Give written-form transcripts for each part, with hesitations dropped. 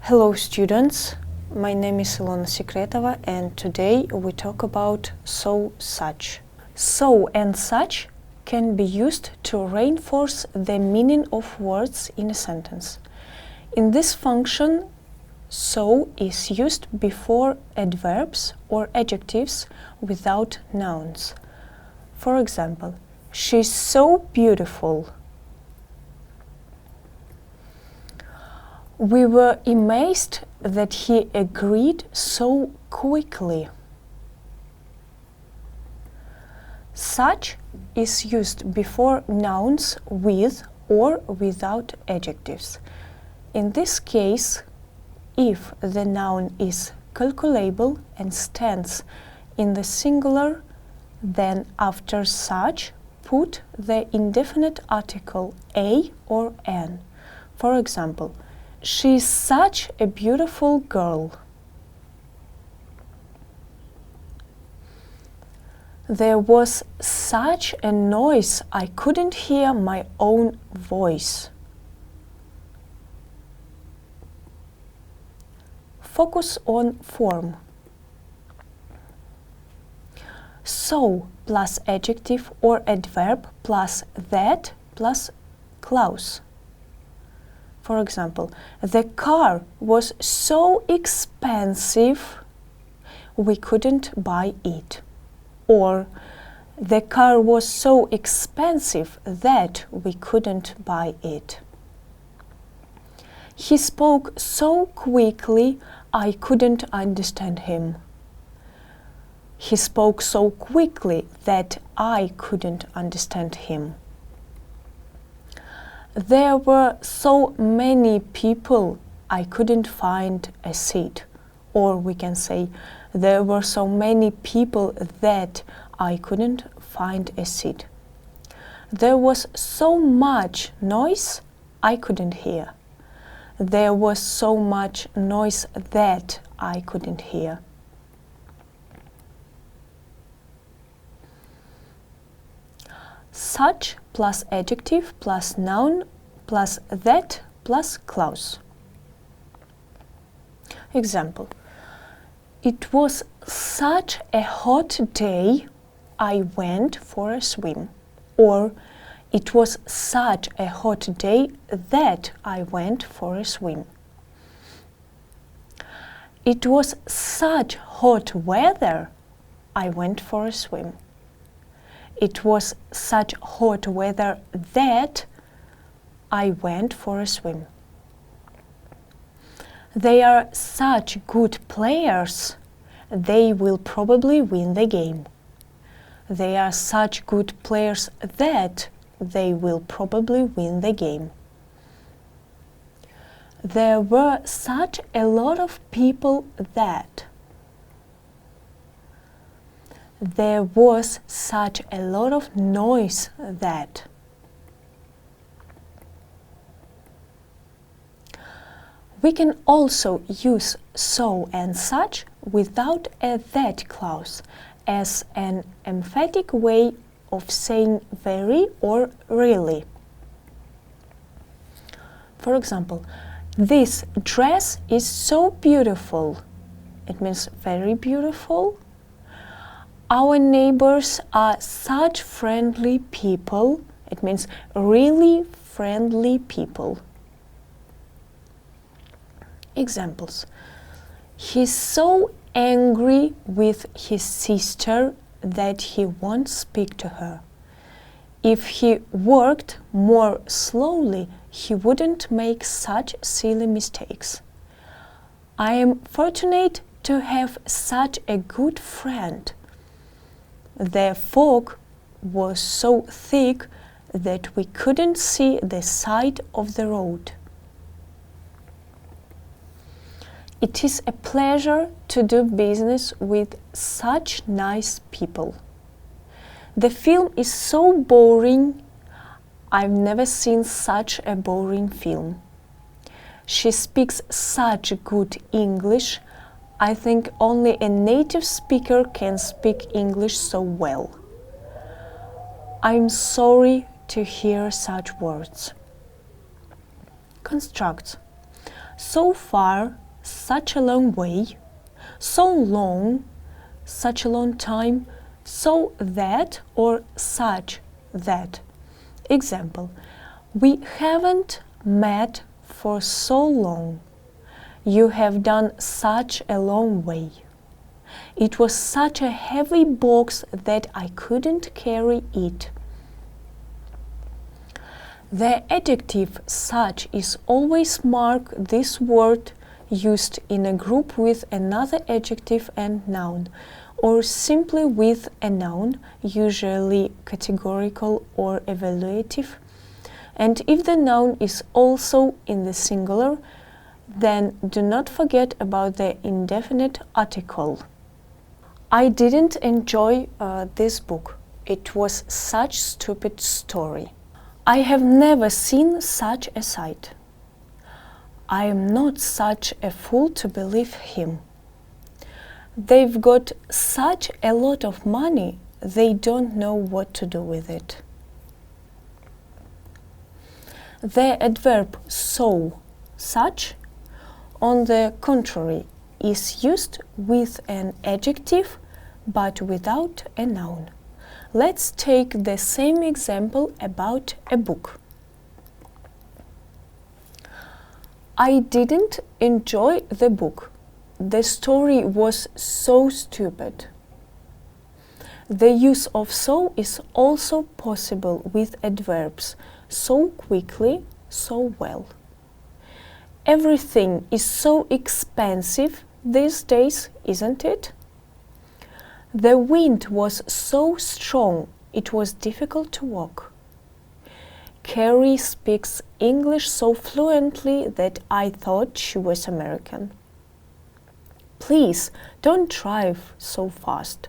Hello students, my name is Ilona Sekretova and today we talk about so, such. So and such can be used to reinforce the meaning of words in a sentence. In this function, so is used before adverbs or adjectives without nouns. For example, she's so beautiful. We were amazed that he agreed so quickly. Such is used before nouns with or without adjectives. In this case, if the noun is calculable and stands in the singular, then after such put the indefinite article a or an. For example, she's such a beautiful girl. There was such a noise I couldn't hear my own voice. Focus on form. So plus adjective or adverb plus that plus clause. For example, the car was so expensive we couldn't buy it. Or the car was so expensive that we couldn't buy it. He spoke so quickly I couldn't understand him. He spoke so quickly that I couldn't understand him. There were so many people I couldn't find a seat. Or we can say, there were so many people that I couldn't find a seat. There was so much noise I couldn't hear. There was so much noise that I couldn't hear. Such plus adjective plus noun plus that plus clause. Example. It was such a hot day I went for a swim. Or it was such a hot day that I went for a swim. It was such hot weather I went for a swim. It was such hot weather that I went for a swim. They are such good players, they will probably win the game. They are such good players that they will probably win the game. There were such a lot of people that. There was such a lot of noise that. We can also use so and such without a that clause as an emphatic way of saying very or really. For example, this dress is so beautiful. It means very beautiful. Our neighbors are such friendly people. It means really friendly people. Examples. He's so angry with his sister that he won't speak to her. If he worked more slowly, he wouldn't make such silly mistakes. I am fortunate to have such a good friend. The fog was so thick that we couldn't see the side of the road. It is a pleasure to do business with such nice people. The film is so boring. I've never seen such a boring film. She speaks such good English. I think only a native speaker can speak English so well. I'm sorry to hear such words. Construct. So far, such a long way. So long, such a long time. So that or such that. Example, we haven't met for so long. You have done such a long way. It was such a heavy box that I couldn't carry it. The adjective such is always mark this word used in a group with another adjective and noun, or simply with a noun, usually categorical or evaluative. And if the noun is also in the singular, then do not forget about the indefinite article. I didn't enjoy this book. It was such stupid story. I have never seen such a sight. I am not such a fool to believe him. They've got such a lot of money, they don't know what to do with it. The adverb so, such, on the contrary, is used with an adjective but without a noun. Let's take the same example about a book. I didn't enjoy the book. The story was so stupid. The use of so is also possible with adverbs so quickly, so well. Everything is so expensive these days, isn't it? The wind was so strong, it was difficult to walk. Carrie speaks English so fluently that I thought she was American. Please don't drive so fast.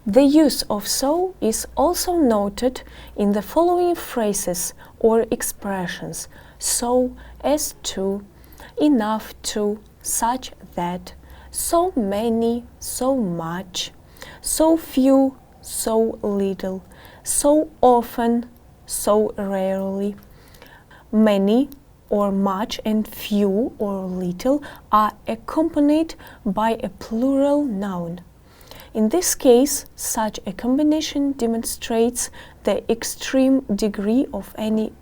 The use of so is also noted in the following phrases or expressions: so as to, enough to, such that, so many, so much, so few, so little, so often, so rarely. Many or much and few or little are accompanied by a plural noun. In this case, such a combination demonstrates the extreme degree of any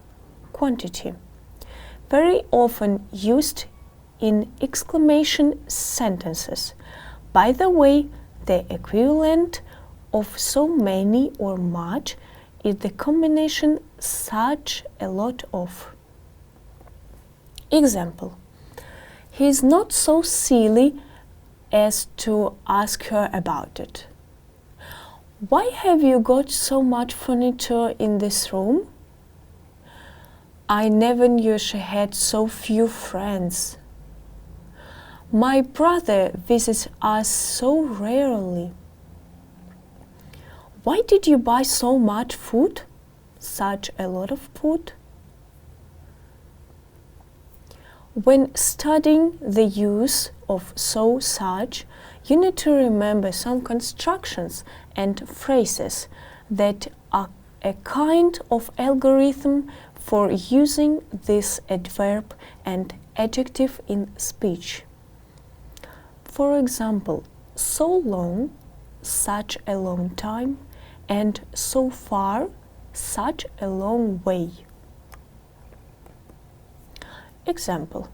quantity. Very often used in exclamation sentences. By the way, the equivalent of so many or much is the combination such a lot of. Example: he's not so silly as to ask her about it. Why have you got so much furniture in this room? I never knew she had so few friends. My brother visits us so rarely. Why did you buy so much food? Such a lot of food. When studying the use of so, such, you need to remember some constructions and phrases that are a kind of algorithm for using this adverb and adjective in speech. For example, so long, such a long time, and so far, such a long way. Example: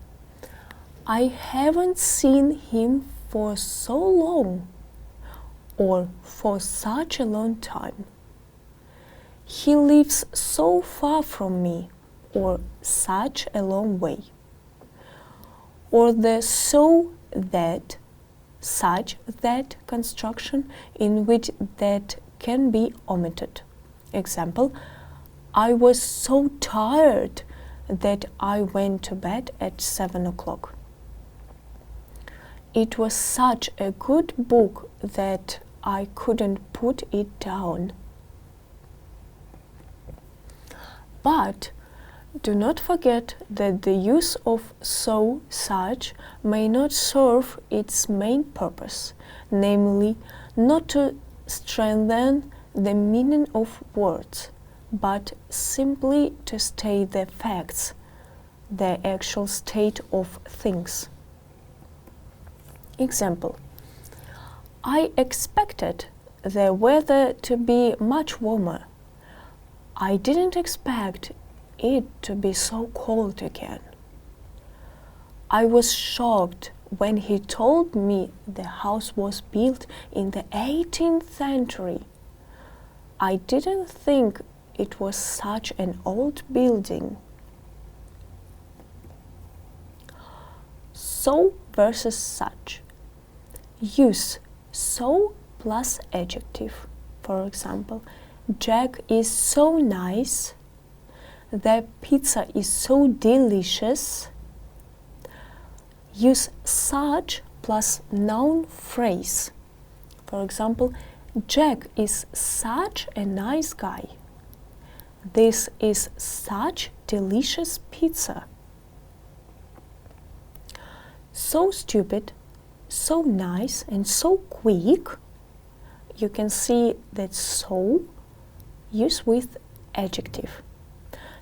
I haven't seen him for so long, or for such a long time. He lives so far from me, or such a long way. Or the so that, such that construction in which that can be omitted. Example: I was so tired that I went to bed at 7 o'clock. It was such a good book that I couldn't put it down. But do not forget that the use of so, such may not serve its main purpose, namely not to strengthen the meaning of words, but simply to state the facts, the actual state of things. Example: I expected the weather to be much warmer. I didn't expect it to be so cold again. I was shocked when he told me the house was built in the 18th century. I didn't think it was such an old building. So versus such. Use so plus adjective. For example, Jack is so nice. The pizza is so delicious. Use such plus noun phrase. For example, Jack is such a nice guy. This is such delicious pizza. So stupid, so nice, and so quick. You can see that so use with adjective.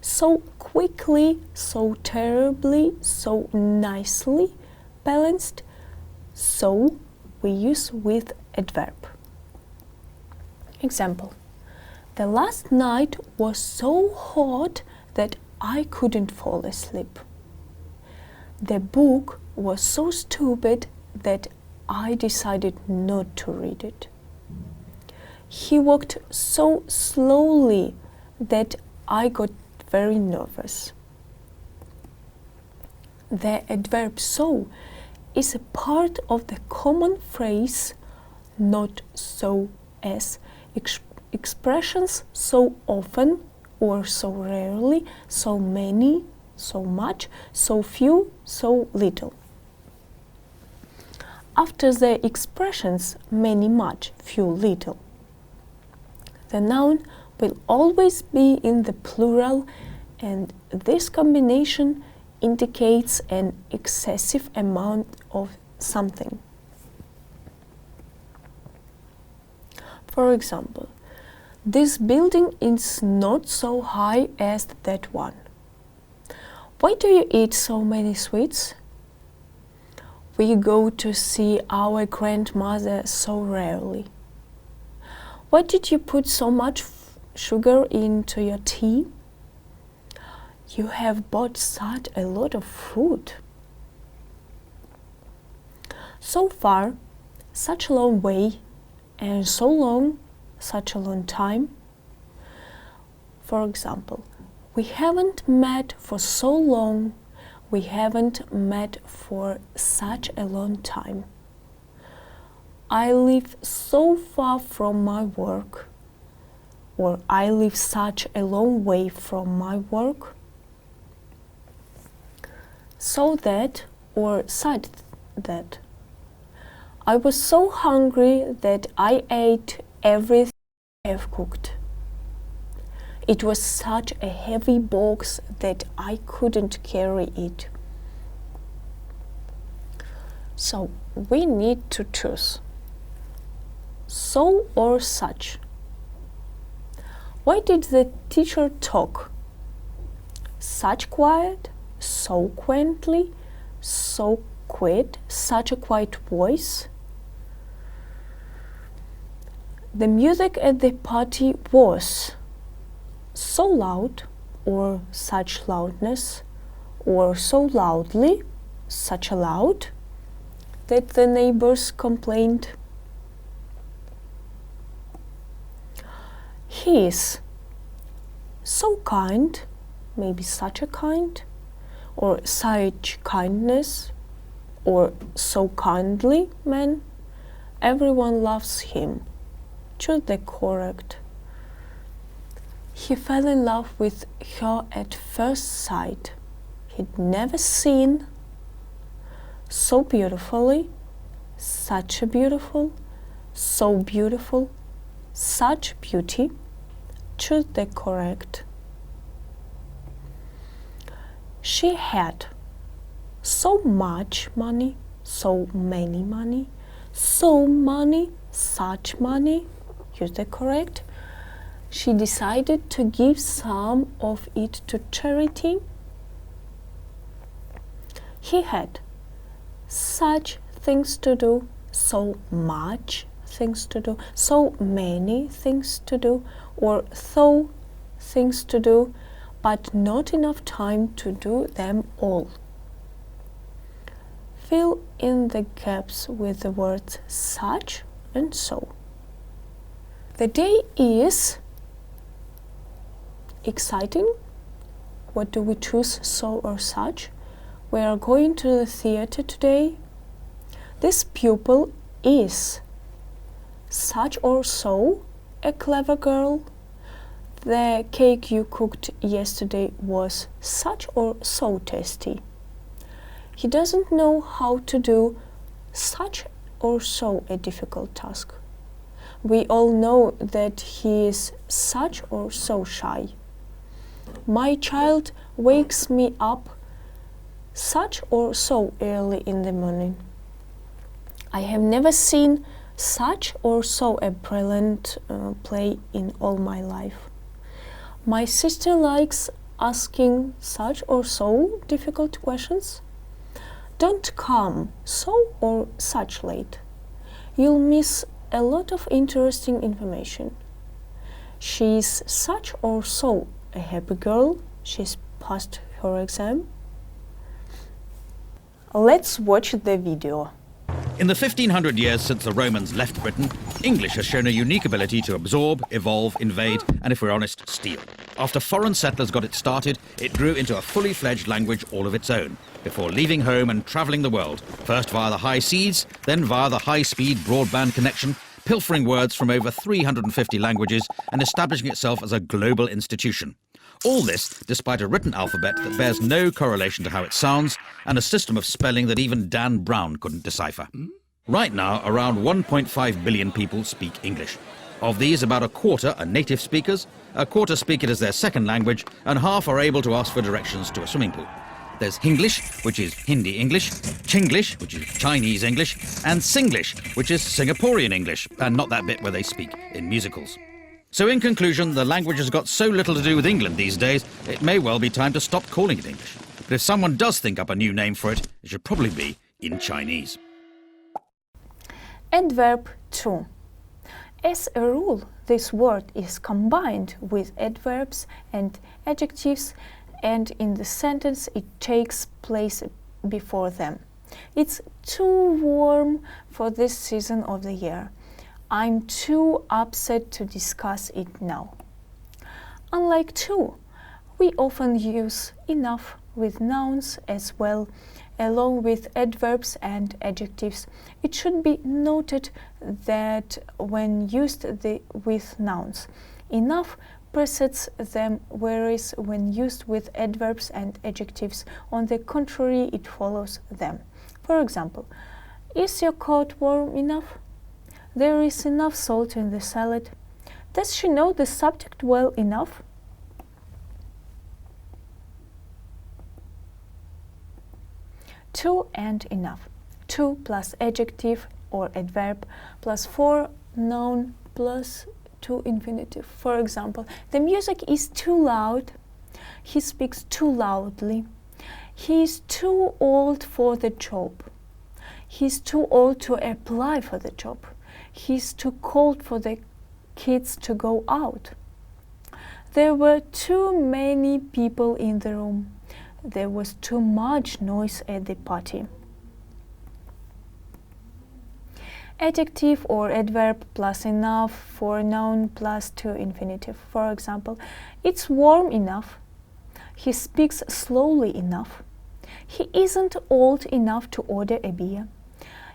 So quickly, so terribly, so nicely balanced. So we use with adverb. Example: the last night was so hot that I couldn't fall asleep. The book was so stupid that I decided not to read it. He walked so slowly that I got very nervous. The adverb so is a part of the common phrase not so as expressions so often or so rarely, so many, so much, so few, so little. After the expressions many, much, few, little, the noun will always be in the plural, and this combination indicates an excessive amount of something. For example, this building is not so high as that one. Why do you eat so many sweets? We go to see our grandmother so rarely. Why did you put so much sugar into your tea? You have bought such a lot of fruit. So far, such a long way, and so long, such a long time. For example, we haven't met for so long, we haven't met for such a long time. I live so far from my work, or I live such a long way from my work. So that or such that. I was so hungry that I ate everything I have cooked. It was such a heavy box that I couldn't carry it. So we need to choose so or such. Why did the teacher talk? Such quiet, so quaintly, so quiet, such a quiet voice. The music at the party was so loud, or such loudness, or so loudly, such a loud, that the neighbors complained. He is so kind, maybe such a kind, or such kindness, or so kindly man. Everyone loves him. Choose the correct. He fell in love with her at first sight. He'd never seen so beautifully, such a beautiful, so beautiful, such beauty. Choose the correct. She had so much money, so many money, so money, such money. Use the correct. She decided to give some of it to charity. He had such things to do, so much things to do, so many things to do, or so things to do, but not enough time to do them all. Fill in the gaps with the words such and so. The day is exciting. What do we choose, so or such? We are going to the theater today. This pupil is such or so a clever girl. The cake you cooked yesterday was such or so tasty. He doesn't know how to do such or so a difficult task. We all know that he is such or so shy. My child wakes me up such or so early in the morning. I have never seen such or so a brilliant play in all my life. My sister likes asking such or so difficult questions. Don't come so or such late. You'll miss a lot of interesting information. She's such or so a happy girl. She's passed her exam. Let's watch the video. In the 1500 years since the Romans left Britain, English has shown a unique ability to absorb, evolve, invade, and if we're honest, steal. After foreign settlers got it started, it grew into a fully fledged language all of its own, before leaving home and travelling the world, first via the high seas, then via the high-speed broadband connection, pilfering words from over 350 languages and establishing itself as a global institution. All this despite a written alphabet that bears no correlation to how it sounds and a system of spelling that even Dan Brown couldn't decipher. Right now, around 1.5 billion people speak English. Of these, about a quarter are native speakers, a quarter speak it as their second language, and half are able to ask for directions to a swimming pool. There's Hinglish, which is Hindi English, Chinglish, which is Chinese English, and Singlish, which is Singaporean English, and not that bit where they speak in musicals. So in conclusion, the language has got so little to do with England these days, it may well be time to stop calling it English. But if someone does think up a new name for it, it should probably be in Chinese. Adverb to. As a rule, this word is combined with adverbs and adjectives, and in the sentence it takes place before them. It's too warm for this season of the year. I'm too upset to discuss it now. Unlike too, we often use enough with nouns as well, along with adverbs and adjectives. It should be noted that when used with nouns, enough precedes them, whereas when used with adverbs and adjectives, on the contrary, it follows them. For example, is your coat warm enough? There is enough salt in the salad. Does she know the subject well enough? To and enough. To plus adjective or adverb plus for noun plus to infinitive. For example, the music is too loud. He speaks too loudly. He is too old for the job. He's too old to apply for the job. He's too cold for the kids to go out. There were too many people in the room. There was too much noise at the party. Adjective or adverb plus enough for noun plus to infinitive. For example, it's warm enough. He speaks slowly enough. He isn't old enough to order a beer.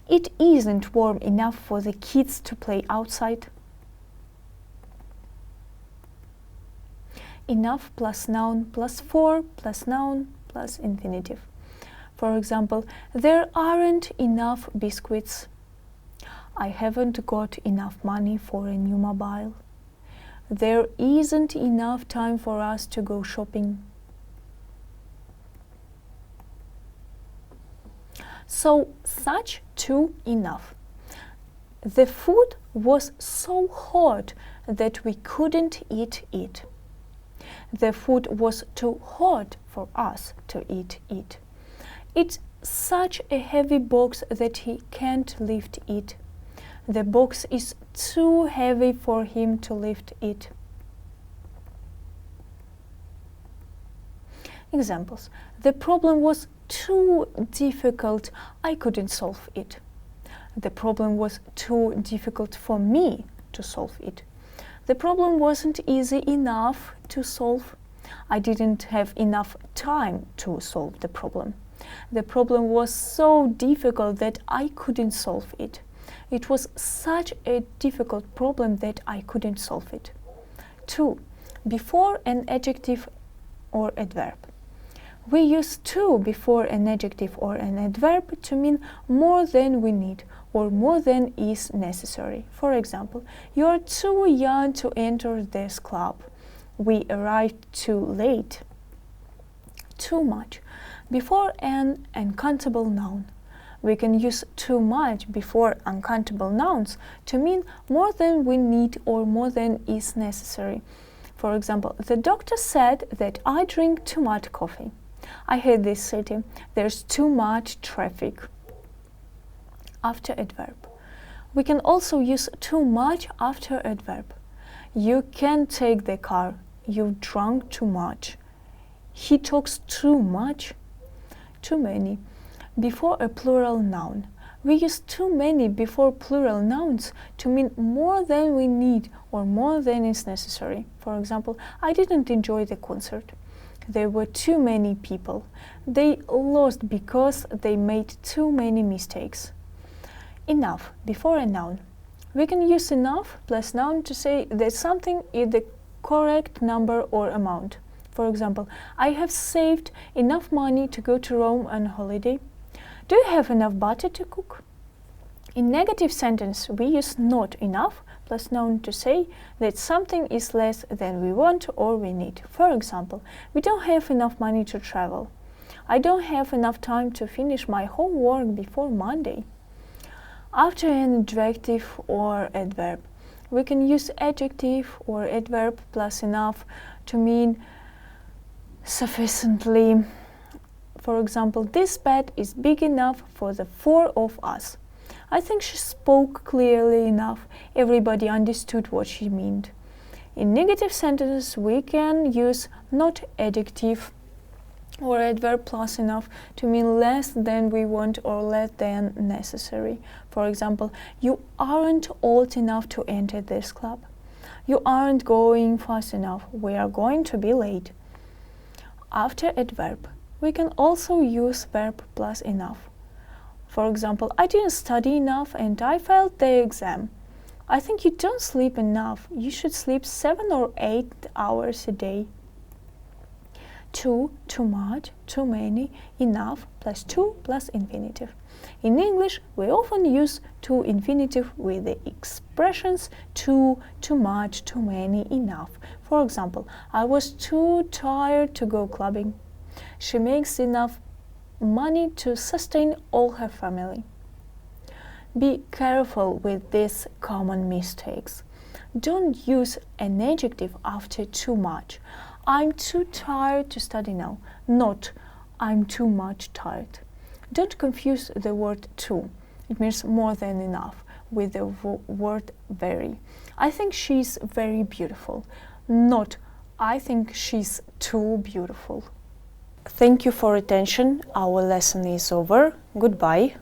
It isn't warm enough for the kids to play outside. Enough plus noun plus for plus noun plus infinitive. For example, there aren't enough biscuits. I haven't got enough money for a new mobile. There isn't enough time for us to go shopping. So, such to enough. The food was so hot that we couldn't eat it. The food was too hot for us to eat it. It such a heavy box that he can't lift it. The box is too heavy for him to lift it. Examples. The problem was too difficult, I couldn't solve it. The problem was too difficult for me to solve it. The problem wasn't easy enough to solve. I didn't have enough time to solve the problem. The problem was so difficult that I couldn't solve it. It was such a difficult problem that I couldn't solve it. 2. Before an adjective or adverb. We use to before an adjective or an adverb to mean more than we need or more than is necessary. For example, you are too young to enter this club. We arrived too late. Too much. Before an uncountable noun. We can use too much before uncountable nouns to mean more than we need or more than is necessary. For example, the doctor said that I drink too much coffee. I hate this city. There's too much traffic. After adverb. We can also use too much after adverb. You can't take the car. You've drunk too much. He talks too much. Too many. Before a plural noun. We use too many before plural nouns to mean more than we need or more than is necessary. For example, I didn't enjoy the concert. There were too many people. They lost because they made too many mistakes. Enough before a noun. We can use enough plus noun to say that something is the correct number or amount. For example, I have saved enough money to go to Rome on holiday. Do you have enough butter to cook? In negative sentence, we use not enough plus noun to say that something is less than we want or we need. For example, we don't have enough money to travel. I don't have enough time to finish my homework before Monday. After an adjective or adverb, we can use adjective or adverb plus enough to mean sufficiently. For example, this bed is big enough for the 4 of us. I think she spoke clearly enough. Everybody understood what she meant. In negative sentences, we can use not adjective or adverb plus enough to mean less than we want or less than necessary. For example, you aren't old enough to enter this club. You aren't going fast enough. We are going to be late. After adverb, we can also use verb plus enough. For example, I didn't study enough and I failed the exam. I think you don't sleep enough. You should sleep 7 or 8 hours a day. Too, too much, too many, enough plus to plus infinitive. In English, we often use to infinitive with the expressions too, too much, too many, enough. For example, I was too tired to go clubbing. She makes enough money to sustain all her family. Be careful with these common mistakes. Don't use an adjective after too much. I'm too tired to study now. Not I'm too much tired. Don't confuse the word too. It means more than enough with the word very. I think she's very beautiful. Not I think she's too beautiful. Thank you for attention. Our lesson is over. Goodbye.